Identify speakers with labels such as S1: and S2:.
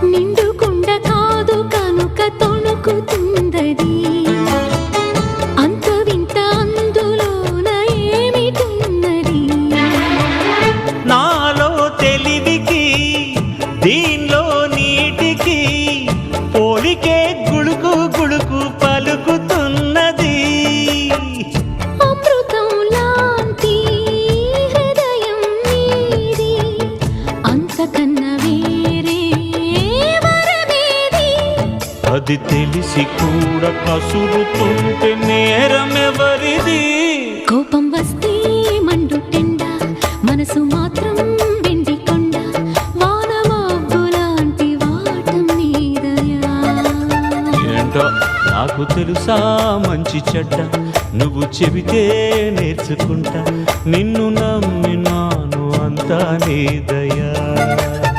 S1: నిండుకుండ కాదు కనుక తొణుకుతుందది అంత వింత అందులోన ఏమిటున్నది
S2: నాలో తెలివికి దీనిలో నీటికి పోలికే గుళుకు గుళుకు పలుకుతున్నది
S1: అమృతం లాంటి హృదయం నీది అంతకన్నా వేరే వరమేది
S2: అది తెలిసి కూడా కసురుతుంటే నేరమెవరిది
S1: కోపం వస్తే మండుటెండ మనసు మాత్రం వెండి కొండ వానమబ్బులాంటి వాటం నీదయా
S2: ఏంటో నాకు తెలుసా మంచి చెడ్డ నువ్వు చెబితే నేర్చుకుంటా నిన్ను నమ్మినాను అంతా నీ దయా